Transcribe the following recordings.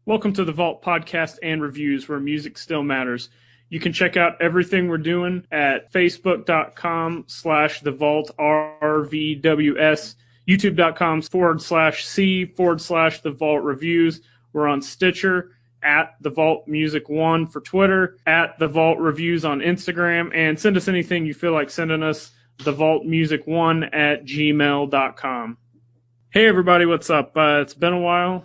Welcome to the Vault podcast and reviews where music still matters. You can check out everything we're doing at facebook.com/thevaultrvws, youtube.com/c/the Vault Reviews. We're on Stitcher, at the Vault Music 1 for Twitter, at the Vault Reviews on Instagram, and send us anything you feel like sending us, thevaultmusic1@gmail.com. Hey everybody, what's up? It's been a while.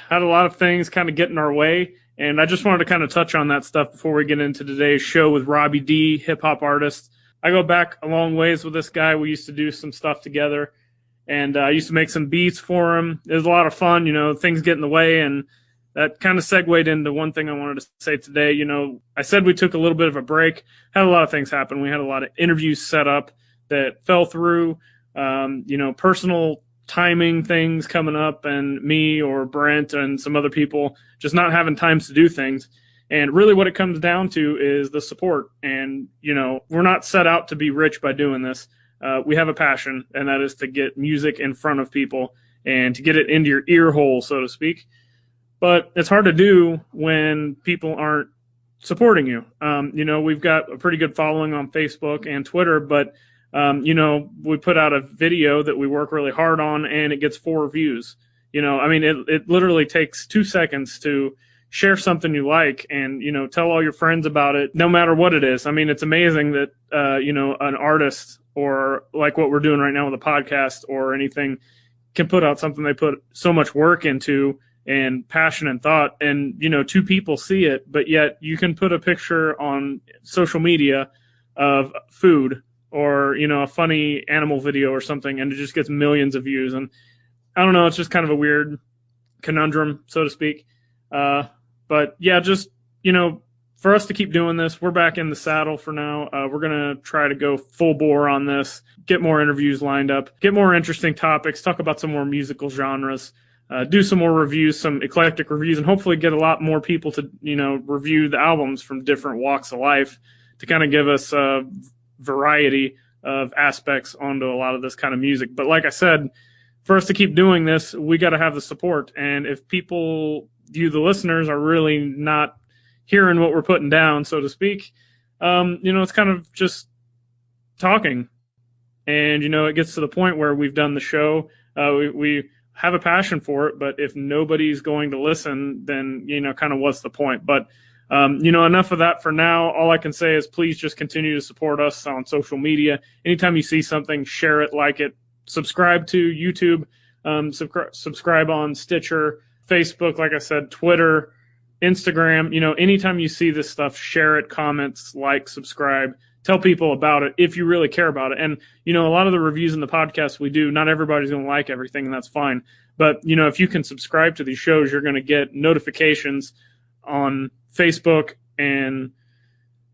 Had a lot of things kind of get in our way, and I just wanted to kind of touch on that stuff before we get into today's show with Robbie D, hip-hop artist. I go back a long ways with this guy. We used to do some stuff together, and I used to make some beats for him. It was a lot of fun, things get in the way, and that kind of segued into one thing I wanted to say today. I said we took a little bit of a break, had a lot of things happen. We had a lot of interviews set up that fell through, personal timing things coming up, and me or Brent and some other people just not having times to do things. And really what it comes down to is the support. And, we're not set out to be rich by doing this. We have a passion, and that is to get music in front of people and to get it into your ear hole, so to speak. But it's hard to do when people aren't supporting you. We've got a pretty good following on Facebook and Twitter, but we put out a video that we work really hard on, and it gets 4 views. It literally takes 2 seconds to share something you like and, tell all your friends about it, no matter what it is. It's amazing that, an artist, or like what we're doing right now with a podcast or anything, can put out something they put so much work into and passion and thought, and, 2 people see it, but yet you can put a picture on social media of food or, a funny animal video or something, and it just gets millions of views. And I don't know, it's just kind of a weird conundrum, so to speak. But yeah, just, for us to keep doing this, we're back in the saddle for now. We're going to try to go full bore on this, get more interviews lined up, get more interesting topics, talk about some more musical genres, do some more reviews, some eclectic reviews, and hopefully get a lot more people to, review the albums from different walks of life to kind of give us variety of aspects onto a lot of this kind of music. But like I said, for us to keep doing this, we got to have the support. And if people, you the listeners, are really not hearing what we're putting down, so to speak, it's kind of just talking. And, it gets to the point where we've done the show, we have a passion for it, but if nobody's going to listen, then, kind of what's the point? But enough of that for now. All I can say is please just continue to support us on social media. Anytime you see something, share it, like it, subscribe to YouTube, subscribe on Stitcher, Facebook, like I said, Twitter, Instagram. Anytime you see this stuff, share it, comments, like, subscribe, tell people about it if you really care about it. And, a lot of the reviews in the podcast we do, not everybody's going to like everything, and that's fine. But, if you can subscribe to these shows, you're going to get notifications on Facebook and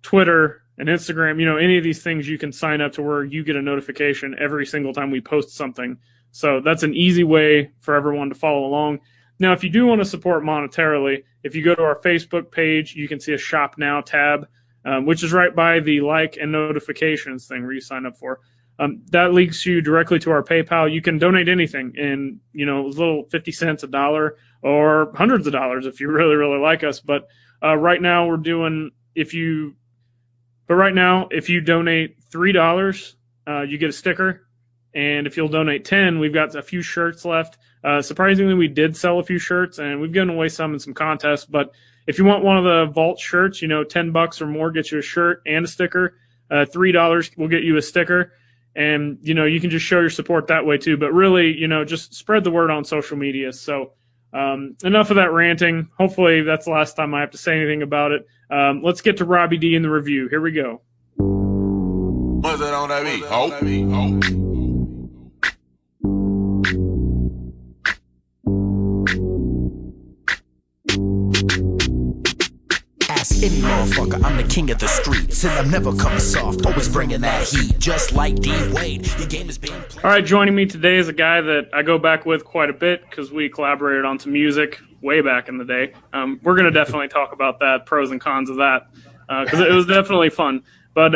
Twitter and Instagram. Any of these things you can sign up to where you get a notification every single time we post something. So that's an easy way for everyone to follow along. Now, if you do want to support monetarily, if you go to our Facebook page, you can see a Shop Now tab, which is right by the like and notifications thing where you sign up for. That links you directly to our PayPal. You can donate anything in, as little 50 cents, $1, or hundreds of dollars if you really, really like us. But right now we're doing, if you donate $3, you get a sticker. And if you'll donate 10, we've got a few shirts left. Surprisingly, we did sell a few shirts, and we've given away some in some contests. But if you want one of the Vault shirts, $10 or more gets you a shirt and a sticker. $3 will get you a sticker. And, you can just show your support that way too. But really, just spread the word on social media. So enough of that ranting. Hopefully that's the last time I have to say anything about it. Let's get to Robbie D in the review. Here we go. What's that on that beat? Ask any motherfucker, I'm the king of the streets, and I'm never coming soft, always bringing that heat, just like D Wade. Your game is being played. All right, joining me today is a guy that I go back with quite a bit because we collaborated on some music way back in the day. We're going to definitely talk about that, pros and cons of that, because it was definitely fun. But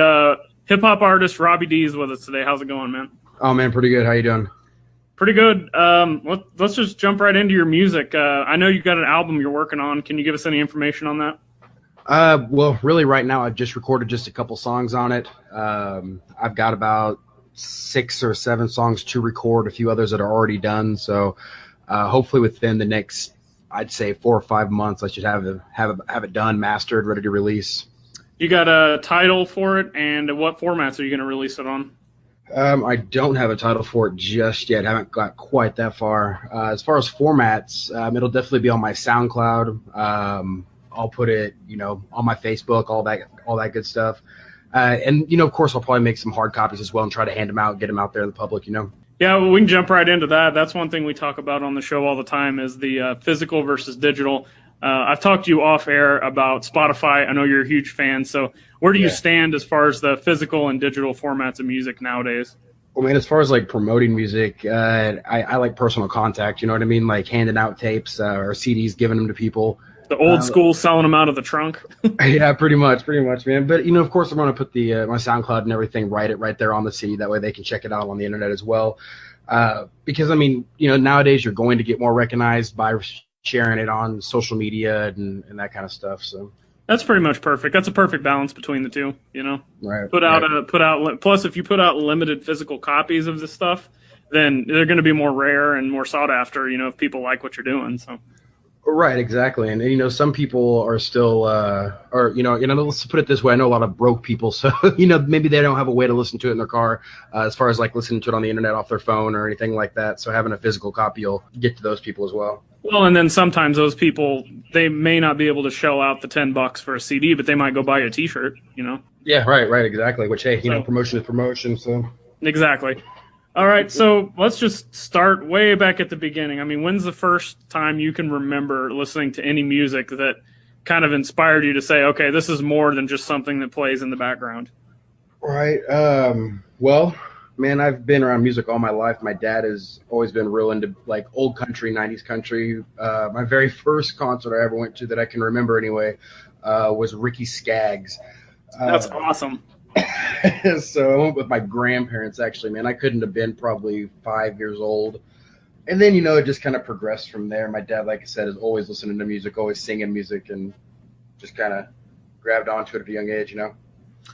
hip-hop artist Robbie D is with us today. How's it going, man? Oh, man, pretty good. How you doing? Pretty good. Let's just jump right into your music. I know you got an album you're working on. Can you give us any information on that? Well, really, right now I've just recorded just a couple songs on it. I've got about 6 or 7 songs to record, a few others that are already done. So hopefully within the next, I'd say 4 or 5 months, I should have it done, mastered, ready to release. You got a title for it, and what formats are you going to release it on? I don't have a title for it just yet. I haven't got quite that far. As far as formats, it'll definitely be on my SoundCloud. I'll put it, on my Facebook, all that good stuff. And of course, I'll probably make some hard copies as well and try to hand them out, get them out there in the public. Yeah, well, we can jump right into that. That's one thing we talk about on the show all the time is the physical versus digital. I've talked to you off air about Spotify. I know you're a huge fan. So where do you stand as far as the physical and digital formats of music nowadays? Well, man, as far as like promoting music, I like personal contact. You know what I mean? Like handing out tapes or CDs, giving them to people. The old school, selling them out of the trunk. Yeah, pretty much, man. But of course, I'm going to put the my SoundCloud and everything, write it right there on the CD. That way, they can check it out on the internet as well. Because nowadays you're going to get more recognized by sharing it on social media and that kind of stuff. So that's pretty much perfect. That's a perfect balance between the two. Right. Put out. Plus, if you put out limited physical copies of this stuff, then they're going to be more rare and more sought after. If people like what you're doing. So. Right, exactly. And some people are still, let's put it this way. I know a lot of broke people, so, maybe they don't have a way to listen to it in their car as far as like listening to it on the internet off their phone or anything like that. So having a physical copy will get to those people as well. Well, and then sometimes those people, they may not be able to shell out the $10 for a CD, but they might go buy a T-shirt, Yeah, right, exactly. Which, hey, promotion is promotion, so. Exactly. All right, so let's just start way back at the beginning. I mean, when's the first time you can remember listening to any music that kind of inspired you to say, okay, this is more than just something that plays in the background? Right. Well, man, I've been around music all my life. My dad has always been real into like old country, 90s country. My very first concert I ever went to that I can remember anyway was Ricky Skaggs. That's awesome. So I went with my grandparents, actually, man. I couldn't have been probably 5 years old. And then, it just kind of progressed from there. My dad, like I said, is always listening to music, always singing music, and just kind of grabbed onto it at a young age,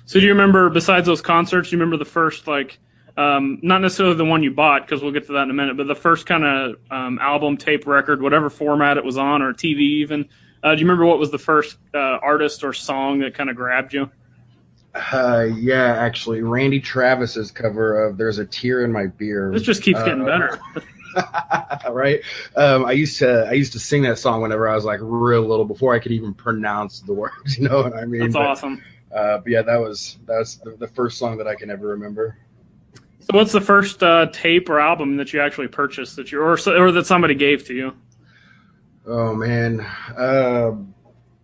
So do you remember, besides those concerts, you remember the first, like, not necessarily the one you bought, because we'll get to that in a minute, but the first kind of album, tape, record, whatever format it was on, or TV even. Do you remember what was the first artist or song that kind of grabbed you? Yeah, actually, Randy Travis's cover of "There's a Tear in My Beer." This just keeps getting better. Right. I used to sing that song whenever I was like real little, before I could even pronounce the words. You know what I mean? That's awesome. But yeah, that was the first song that I can ever remember. So, what's the first tape or album that you actually purchased or that somebody gave to you? Oh man.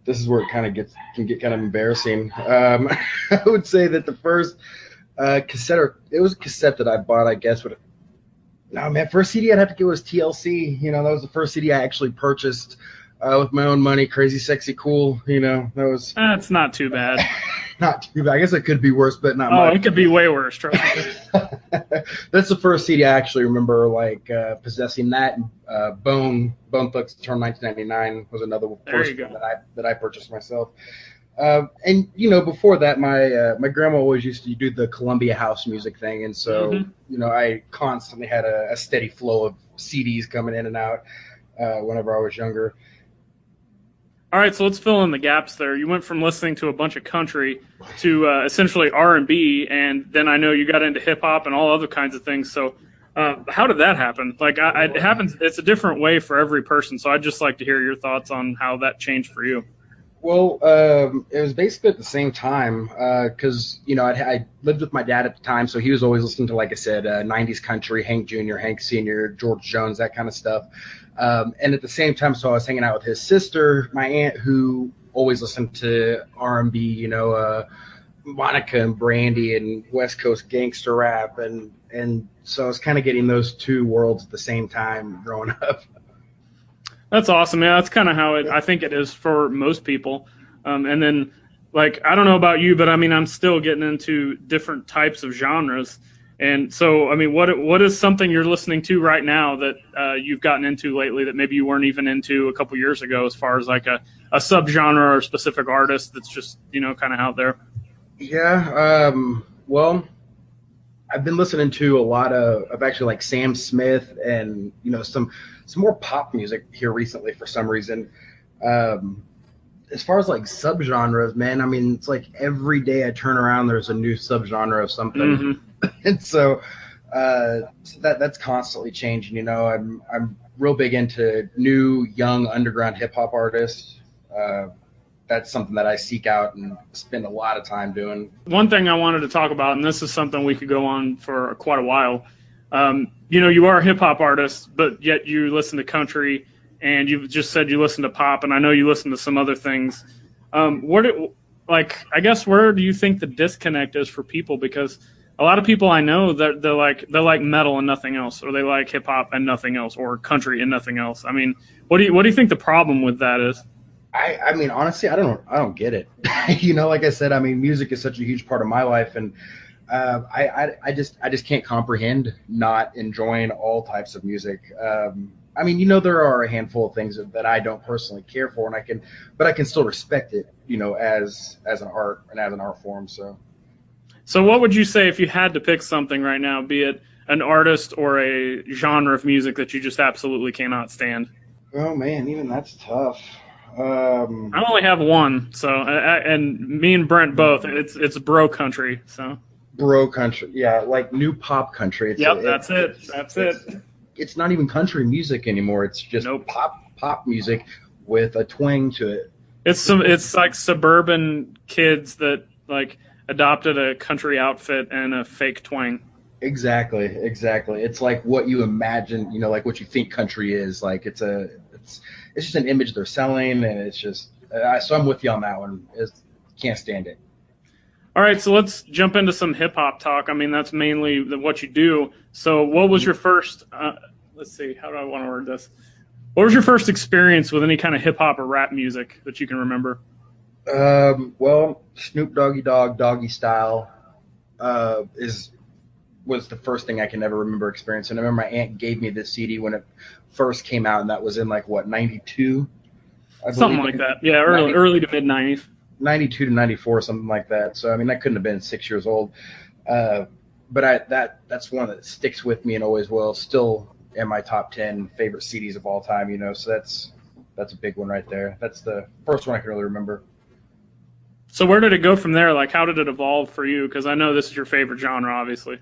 This is where it can get kind of embarrassing. I would say that the first cassette, it was a cassette that I bought, I guess. First CD I'd have to go was TLC. That was the first CD I actually purchased with my own money. Crazy, Sexy, Cool. That was. That's not too bad. Not too bad. I guess it could be worse, but not much. Oh, it could be way worse. Trust me. That's the first CD I actually remember possessing. That and Bone Thugs Turn 1999 was another first one that I purchased myself. And before that, my grandma always used to do the Columbia house music thing, and so I constantly had a steady flow of CDs coming in and out whenever I was younger. All right, so let's fill in the gaps there. You went from listening to a bunch of country to essentially R&B, and then I know you got into hip-hop and all other kinds of things. So how did that happen? It happens. It's a different way for every person, so I'd just like to hear your thoughts on how that changed for you. Well, it was basically at the same time because, I lived with my dad at the time, so he was always listening to, like I said, 90s country, Hank Jr., Hank Sr., George Jones, that kind of stuff. And at the same time, so I was hanging out with his sister, my aunt, who always listened to R&B, Monica and Brandy and West Coast gangster rap. And so I was kind of getting those two worlds at the same time growing up. That's awesome. Yeah, that's kind of how I think it is for most people. And then, I don't know about you, but I mean, I'm still getting into different types of genres. And so, I mean, what is something you're listening to right now that you've gotten into lately that maybe you weren't even into a couple years ago, as far as like a subgenre or a specific artist that's just, you know, kind of out there? Yeah. Well, I've been listening to a lot of actually like Sam Smith and, you know, some more pop music here recently for some reason. As far as like subgenres, man, I mean, it's like every day I turn around, there's a new subgenre of something. Mm-hmm. And so that's constantly changing. You know, I'm real big into new young underground hip hop artists. That's something that I seek out and spend a lot of time doing. One thing I wanted to talk about, and this is something we could go on for quite a while. You know, you are a hip hop artist, but yet you listen to country, and you've just said you listen to pop, and I know you listen to some other things. I guess where do you think the disconnect is for people? Because a lot of people I know that they're like metal and nothing else, or they like hip hop and nothing else, or country and nothing else. I mean, what do you think the problem with that is? I mean, honestly, I don't get it. You know, like I said, I mean, music is such a huge part of my life, and I just can't comprehend not enjoying all types of music. I mean, you know, there are a handful of things that I don't personally care for, and I can still respect it, you know, as an art and as an art form. So what would you say if you had to pick something right now, be it an artist or a genre of music that you just absolutely cannot stand? Oh man, even that's tough. I only have one, so and me and Brent both. It's bro country, so bro country, yeah, like new pop country. That's it. It's not even country music anymore. It's just pop music with a twang to it. It's like suburban kids that like adopted a country outfit and a fake twang. Exactly. It's like what you imagine, you know, like what you think country is. Like it's just an image they're selling, and it's just so I'm with you on that one. Can't stand it. All right, so let's jump into some hip hop talk. I mean, that's mainly what you do. So, what was your first? Let's see, how do I want to word this? What was your first experience with any kind of hip hop or rap music that you can remember? Well, Snoop Doggy Dogg, Doggy Style, was the first thing I can ever remember experiencing. I remember my aunt gave me this CD when it first came out, and that was in like what, 92? Something like that. Yeah, early to mid 90s. 92 to 94, something like that. So I mean, that couldn't have been 6 years old. But that's one that sticks with me and always will. Still in my top 10 favorite CDs of all time. You know, so that's a big one right there. That's the first one I can really remember. So where did it go from there? Like, how did it evolve for you? Because I know this is your favorite genre, obviously.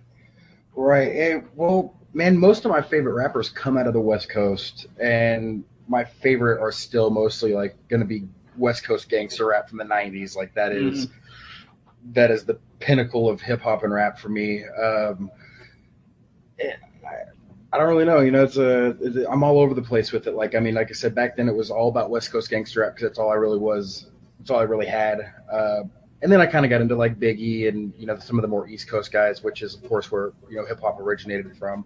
Right. Well, man, most of my favorite rappers come out of the West Coast, and my favorite are still mostly like going to be West Coast gangster rap from the 90s. Like that is the pinnacle of hip hop and rap for me. I don't really know. You know, I'm all over the place with it. Like, I mean, like I said, back then it was all about West Coast gangster rap because that's all I really was. That's all I really had. And then I kind of got into like Biggie and, you know, some of the more East Coast guys, which is, of course, where, you know, hip hop originated from.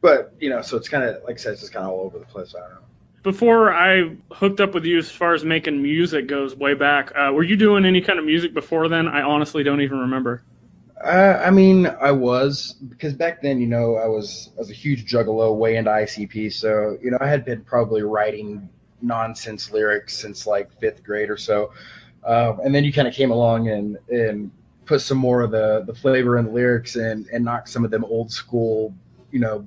But, you know, so it's kind of, like I said, it's just kind of all over the place. I don't know. Before I hooked up with you as far as making music goes way back, were you doing any kind of music before then? I honestly don't even remember. I mean, I was, because back then, you know, I was a huge juggalo, way into ICP. So, you know, I had been probably writing nonsense lyrics since like 5th grade or so. And then you kind of came along and put some more of the flavor in the lyrics and knock some of them old school, you know,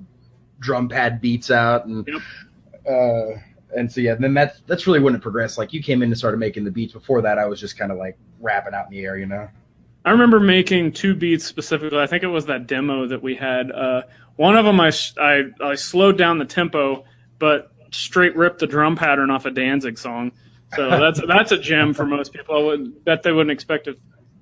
drum pad beats out. And, and so, yeah, then that's really when it progressed. Like you came in and started making the beats. Before that, I was just kind of like rapping out in the air, you know? I remember making 2 beats specifically. I think it was that demo that we had. One of them I slowed down the tempo, but straight ripped the drum pattern off a Danzig song. So that's a gem for most people. I would bet they wouldn't expect to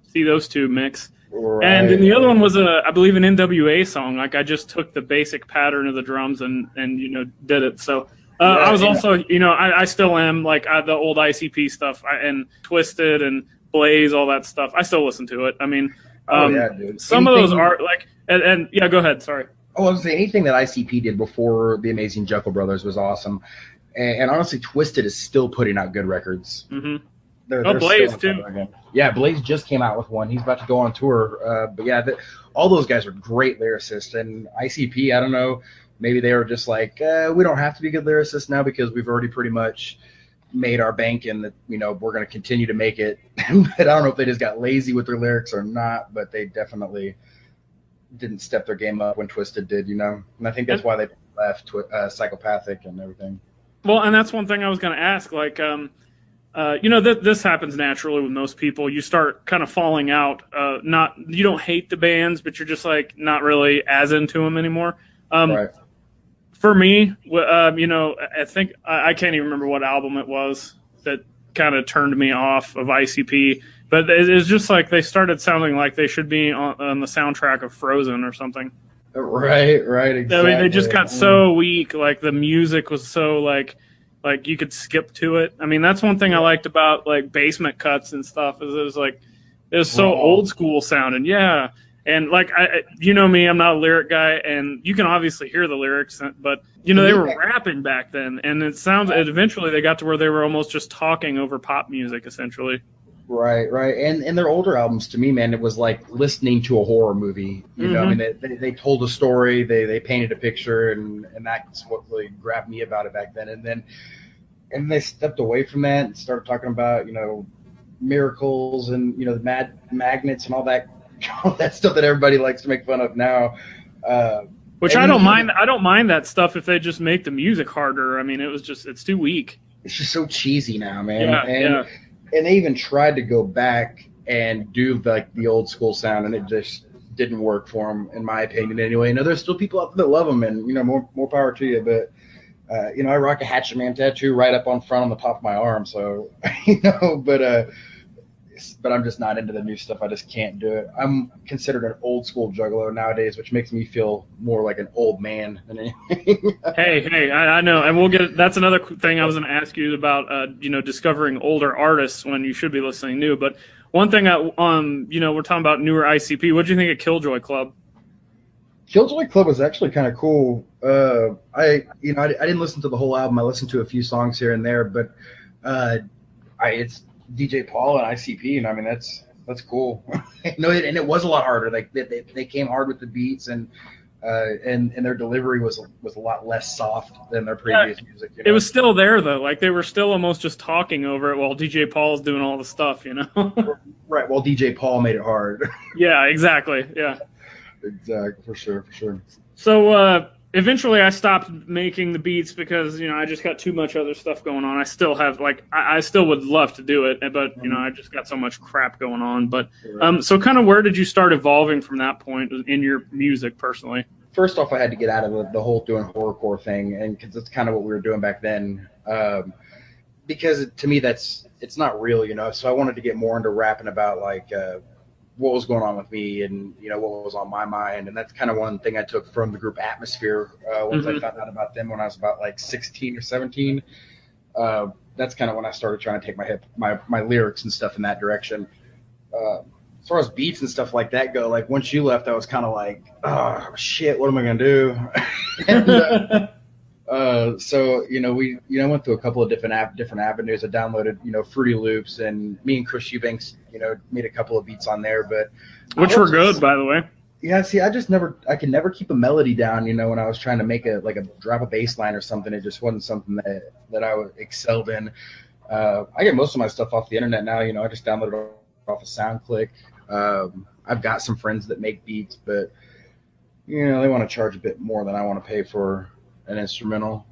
see those 2 mix. Right. And then the other one was I believe an NWA song. Like I just took the basic pattern of the drums and you know did it. So I was also, you know, I still am like the old ICP stuff and Twisted and Blaze, all that stuff. I still listen to it. I mean, dude. Some of those are like, and yeah, go ahead. Sorry. Oh, I was going to say anything that ICP did before the Amazing Jekyll Brothers was awesome. And honestly, Twisted is still putting out good records. Mm-hmm. they're Blaze still too. again. Yeah, Blaze just came out with one. He's about to go on tour. But yeah, all those guys are great lyricists. And ICP, I don't know, maybe they were just like, we don't have to be good lyricists now because we've already pretty much made our bank in that, we're going to continue to make it. But I don't know if they just got lazy with their lyrics or not, but they definitely didn't step their game up when Twisted did, And I think that's why they left Psychopathic and everything. Well, and that's one thing I was going to ask. Like, this happens naturally with most people. You start kind of falling out. You don't hate the bands, but you're just like not really as into them anymore. Right. For me, I think I can't even remember what album it was that kind of turned me off of ICP. But it's just like they started sounding like they should be on the soundtrack of Frozen or something. Right, exactly. I mean, they just got so weak. Like the music was so like you could skip to it. I mean, that's one thing I liked about like Basement Cuts and stuff. Is it was so old school sounding. Yeah. And like me, I'm not a lyric guy, and you can obviously hear the lyrics, but they were rapping back then, and eventually they got to where they were almost just talking over pop music, essentially. Right. And their older albums, to me, man, it was like listening to a horror movie. You know, I mean, they told a story, they painted a picture, and that's what really grabbed me about it back then. And they stepped away from that and started talking about, miracles and the magnets and all that stuff that everybody likes to make fun of now. Which I don't mind. I don't mind that stuff if they just make the music harder. I mean, it's too weak. It's just so cheesy now, man. Yeah, and they even tried to go back and do like the old school sound, and it just didn't work for them, in my opinion. Anyway, there's still people out there that love them, and more power to you. But I rock a Hatchet Man tattoo right up on front on the top of my arm, so but I'm just not into the new stuff. I just can't do it. I'm considered an old school juggalo nowadays, which makes me feel more like an old man than anything. Hey, I know, and we'll get. That's another thing I was going to ask you about. Discovering older artists when you should be listening new. But one thing, we're talking about newer ICP. What do you think of Killjoy Club? Killjoy Club was actually kind of cool. I didn't listen to the whole album. I listened to a few songs here and there, but it's DJ Paul and ICP, and I mean that's cool. And it was a lot harder. Like they came hard with the beats, and their delivery was a lot less soft than their previous music. It was still there though. Like they were still almost just talking over it while DJ Paul's doing all the stuff. Right. While DJ Paul made it hard. Yeah. Exactly. Yeah. Exactly. For sure. So eventually I stopped making the beats because, I just got too much other stuff going on. I still have I still would love to do it, but I just got so much crap going on. But so kind of where did you start evolving from that point in your music personally? First off, I had to get out of the whole doing horrorcore thing, and because it's kind of what we were doing back then. Because to me it's not real, So I wanted to get more into rapping about what was going on with me and what was on my mind, and that's kind of one thing I took from the group Atmosphere once I found out about them when I was about 16 or 17. That's kind of when I started trying to take my lyrics and stuff in that direction. As far as beats and stuff like that go, once you left, I was kind of like, oh shit, what am I gonna do? And, so we went through a couple of different avenues. I downloaded Fruity Loops, and me and Chris Eubanks made a couple of beats on there, but which were good, by the way. Yeah, see, I could never keep a melody down. When I was trying to make a drop a bass line or something, it just wasn't something that I excelled in. I get most of my stuff off the internet now. I just download it off of SoundClick. I've got some friends that make beats, but they want to charge a bit more than I want to pay for an instrumental.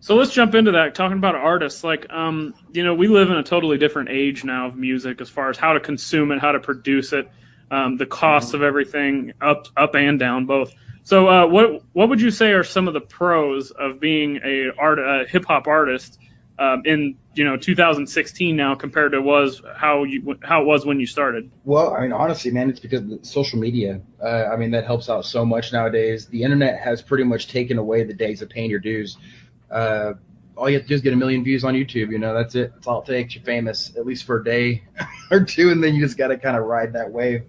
So let's jump into that. Talking about artists, we live in a totally different age now of music as far as how to consume it, how to produce it, the costs of everything, up and down, both. So what would you say are some of the pros of being a hip hop artist in 2016 now compared to how it was when you started? Well, I mean, honestly, man, it's because of social media. That helps out so much nowadays. The internet has pretty much taken away the days of paying your dues. All you have to do is get 1 million views on YouTube. That's it. That's all it takes. You're famous, at least for a day or two, and then you just got to kind of ride that wave.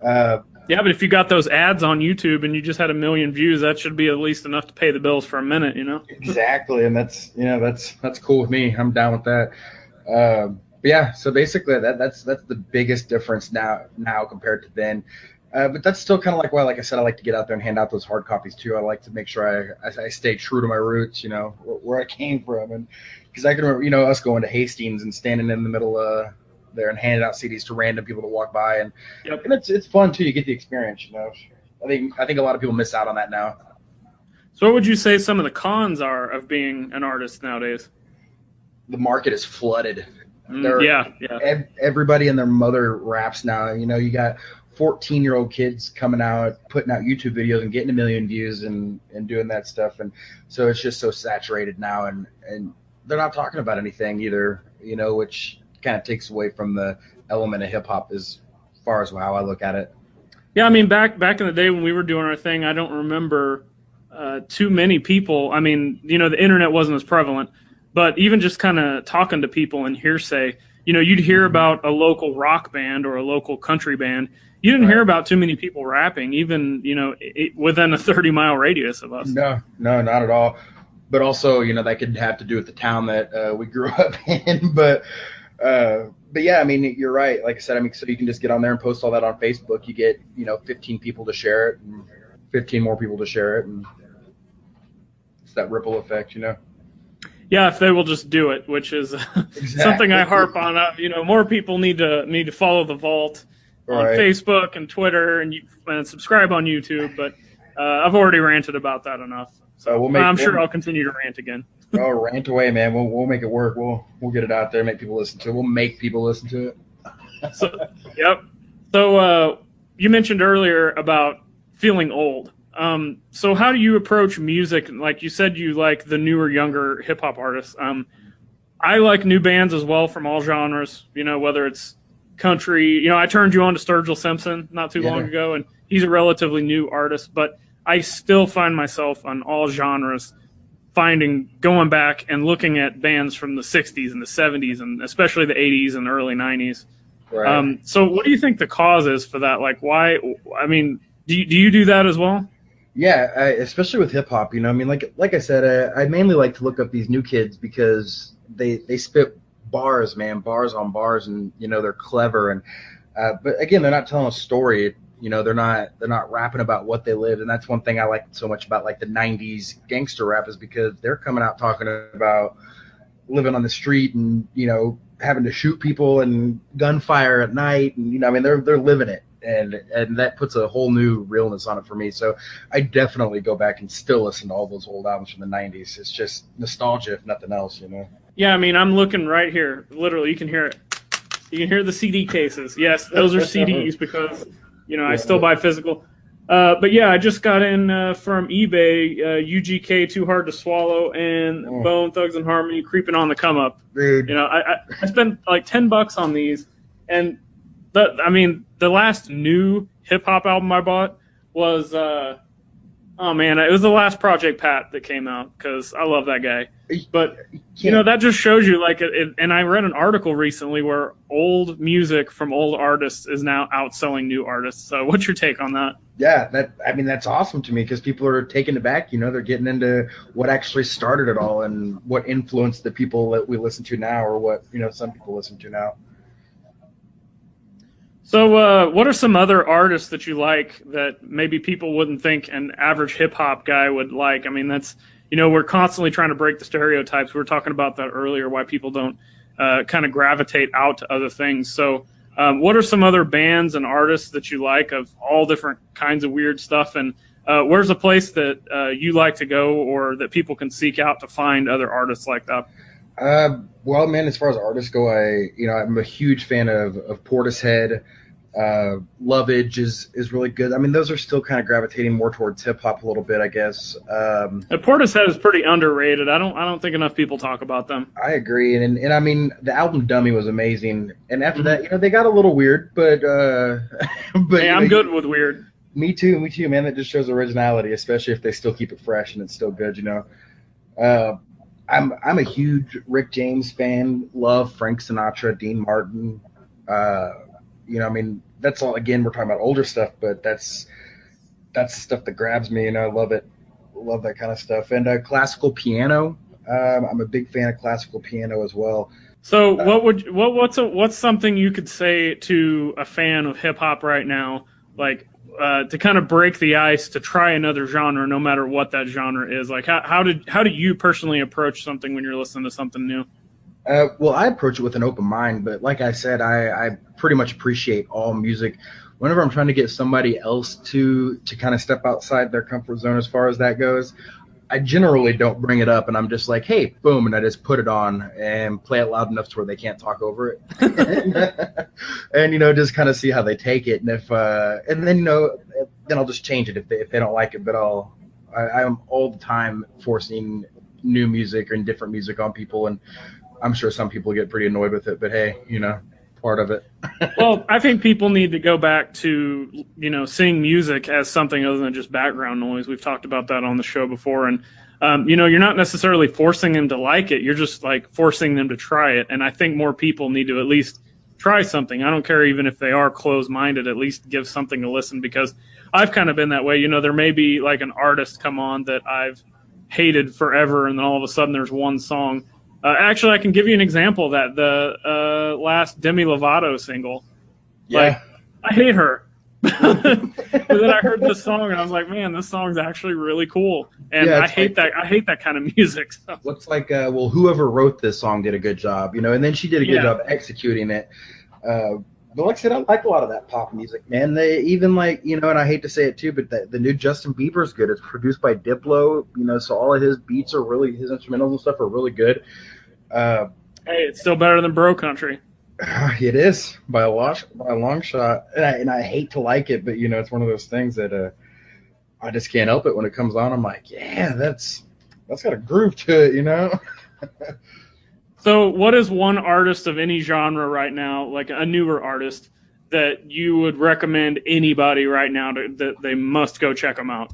Yeah, but if you got those ads on YouTube and you just had 1 million views, that should be at least enough to pay the bills for a minute, Exactly, and that's cool with me. I'm down with that. But yeah, so basically that's the biggest difference now compared to then. But that's still kind of like why, like I said, I like to get out there and hand out those hard copies too. I like to make sure I stay true to my roots, where I came from, and because I can remember, us going to Hastings and standing in the middle there and handing out CDs to random people to walk by, and Yep. and it's fun too. You get the experience, I think a lot of people miss out on that now. So what would you say some of the cons are of being an artist nowadays? The market is flooded. Yeah. Everybody and their mother raps now. You got 14-year-old kids coming out, putting out YouTube videos and getting 1 million views and doing that stuff. And so it's just so saturated now, and they're not talking about anything either, which kind of takes away from the element of hip hop as far as how I look at it. Yeah, I mean, back in the day when we were doing our thing, I don't remember too many people. I mean, the internet wasn't as prevalent, but even just kind of talking to people and hearsay, you'd hear about a local rock band or a local country band. You didn't hear about too many people rapping, even, within a 30-mile radius of us. No, not at all. But also, that could have to do with the town that we grew up in. But yeah, I mean, you're right. Like I said, I mean, so you can just get on there and post all that on Facebook. You get, 15 people to share it and 15 more people to share it. And it's that ripple effect, Yeah, if they will just do it, which is something I harp on. More people need to follow the vault on Facebook and Twitter and subscribe on YouTube. But I've already ranted about that enough, so I'm sure I'll continue to rant again. Oh, rant away, man. We'll make it work. We'll get it out there, make people listen to it. We'll make people listen to it. Yep. So you mentioned earlier about feeling old. So how do you approach music? Like you said, you like the newer, younger hip hop artists. I like new bands as well from all genres, whether it's country. I turned you on to Sturgill Simpson not too long ago, and he's a relatively new artist, but I still find myself on all genres going back and looking at bands from the 60s and the 70s and especially the 80s and early 90s. Right. So what do you think the cause is for that? Like, why? I mean, do you do that as well? Yeah, especially with hip hop, I mean, like I said, I mainly like to look up these new kids because they spit bars, man, bars on bars, and they're clever, and but again, they're not telling a story. They're not rapping about what they lived, and that's one thing I like so much about like the '90s gangster rap is because they're coming out talking about living on the street and having to shoot people and gunfire at night, and I mean they're living it. And that puts a whole new realness on it for me. So I definitely go back and still listen to all those old albums from the 90s. It's just nostalgia, if nothing else, Yeah, I mean, I'm looking right here. Literally, you can hear it. You can hear the CD cases. Yes, those are CDs because, I still buy physical. But yeah, I just got in from eBay UGK Too Hard to Swallow and Bone Thugs and Harmony Creeping on the Come Up. Dude. I spent like $10 on these, and the last new hip hop album I bought was it was the last Project Pat that came out because I love that guy. But that just shows you and I read an article recently where old music from old artists is now outselling new artists. So what's your take on that? Yeah, that's awesome to me because people are taking it back. They're getting into what actually started it all and what influenced the people that we listen to now, or what some people listen to now. So what are some other artists that you like that maybe people wouldn't think an average hip hop guy would like? I mean, that's, we're constantly trying to break the stereotypes. We were talking about that earlier, why people don't kind of gravitate out to other things. So what are some other bands and artists that you like of all different kinds of weird stuff? And where's a place that you like to go or that people can seek out to find other artists like that? Well, man, as far as artists go, I'm a huge fan of Portishead. Lovage is really good. I mean, those are still kind of gravitating more towards hip hop a little bit, I guess. Portishead is pretty underrated. I don't think enough people talk about them. I agree, and I mean, the album Dummy was amazing, and after that, they got a little weird, but hey, I'm good with weird. Me too, man. That just shows originality, especially if they still keep it fresh and it's still good, I'm a huge Rick James fan. Love Frank Sinatra, Dean Martin. I mean, that's all. Again, we're talking about older stuff, but that's stuff that grabs me, I love it. Love that kind of stuff. And classical piano. I'm a big fan of classical piano as well. So what's something you could say to a fan of hip hop right now, like to kind of break the ice to try another genre, no matter what that genre is? Like how do you personally approach something when you're listening to something new? Well, I approach it with an open mind, but like I said, I pretty much appreciate all music. Whenever I'm trying to get somebody else to kind of step outside their comfort zone as far as that goes, I generally don't bring it up, and I'm just like, hey, boom, and I just put it on and play it loud enough to where they can't talk over it, and just kind of see how they take it, and and then then I'll just change it if they don't like it. But I'm all the time forcing new music or different music on people, and I'm sure some people get pretty annoyed with it, but hey, part of it. Well, I think people need to go back to, seeing music as something other than just background noise. We've talked about that on the show before. And, you're not necessarily forcing them to like it. You're just like forcing them to try it. And I think more people need to at least try something. I don't care even if they are closed-minded, at least give something to listen, because I've kind of been that way. There may be like an artist come on that I've hated forever, and then all of a sudden there's one song. Actually, I can give you an example of that. The last Demi Lovato single. Yeah. Like, I hate her. But then I heard this song, and I was like, man, this song's actually really cool. And Yeah, I hate that kind of music. So. Looks like, well, whoever wrote this song did a good job, and then she did a good job executing it. But like I said, I like a lot of that pop music, man. They even and I hate to say it too, but the new Justin Bieber's good. It's produced by Diplo, so all of his beats are his instrumentals and stuff are really good. Hey, it's still better than Bro Country. It is by a long shot, and I hate to like it, but it's one of those things that I just can't help it when it comes on. I'm like, yeah, that's got a groove to it, So what is one artist of any genre right now, like a newer artist, that you would recommend anybody right now that they must go check them out?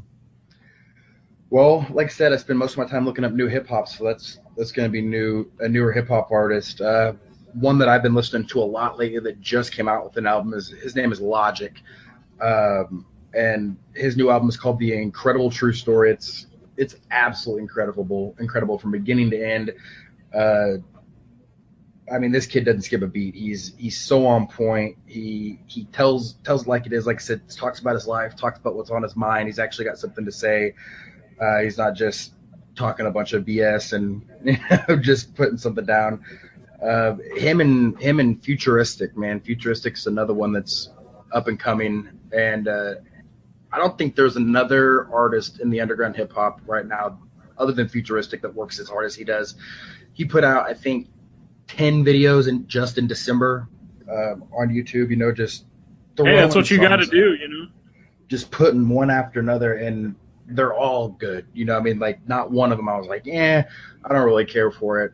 Well, like I said, I spend most of my time looking up new hip hop, so that's going to be a newer hip hop artist. One that I've been listening to a lot lately that just came out with an album his name is Logic, and his new album is called The Incredible True Story. It's absolutely incredible from beginning to end. I mean, this kid doesn't skip a beat. He's so on point. He tells like it is. Like I said, talks about his life, talks about what's on his mind. He's actually got something to say. He's not just talking a bunch of BS and just putting something down. Him and Futuristic, man. Futuristic's another one that's up and coming. And I don't think there's another artist in the underground hip hop right now other than Futuristic that works as hard as he does. He put out, I think, 10 videos just in December on YouTube, just hey, that's what you got to do, just putting one after another, and they're all good. I mean, like not one of them I was like, I don't really care for it.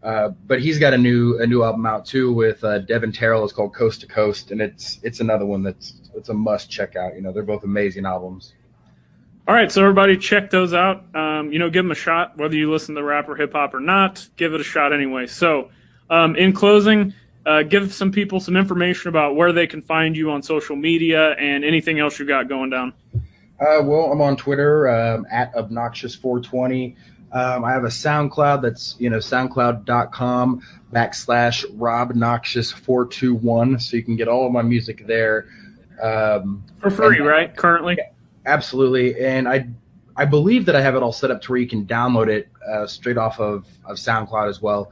But he's got a new album out too with Devin Terrell. It's called Coast to Coast, and it's another one it's a must check out. They're both amazing albums. All right, so everybody check those out. Give them a shot, whether you listen to rap or hip hop or not. Give it a shot anyway. So, in closing, give some people some information about where they can find you on social media and anything else you got going down. Well, I'm on Twitter at obnoxious420. I have a SoundCloud that's soundcloud.com/robnoxious421, so you can get all of my music there for free, right? Currently. Absolutely, and I believe that I have it all set up to where you can download it straight off of SoundCloud as well.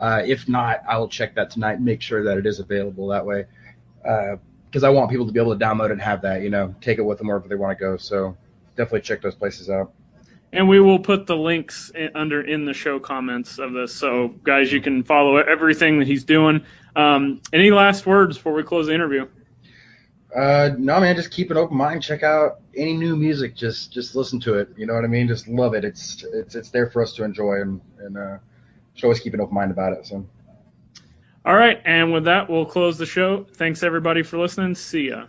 If not, I will check that tonight and make sure that it is available that way, because I want people to be able to download it and have that, take it with them wherever they want to go. So definitely check those places out. And we will put the links in the show comments of this, so guys, you can follow everything that he's doing. Any last words before we close the interview? No, man, just keep an open mind. Check out any new music. Just listen to it. You know what I mean? Just love it. It's there for us to enjoy, and should always keep an open mind about it. So. All right, and with that, we'll close the show. Thanks everybody for listening. See ya.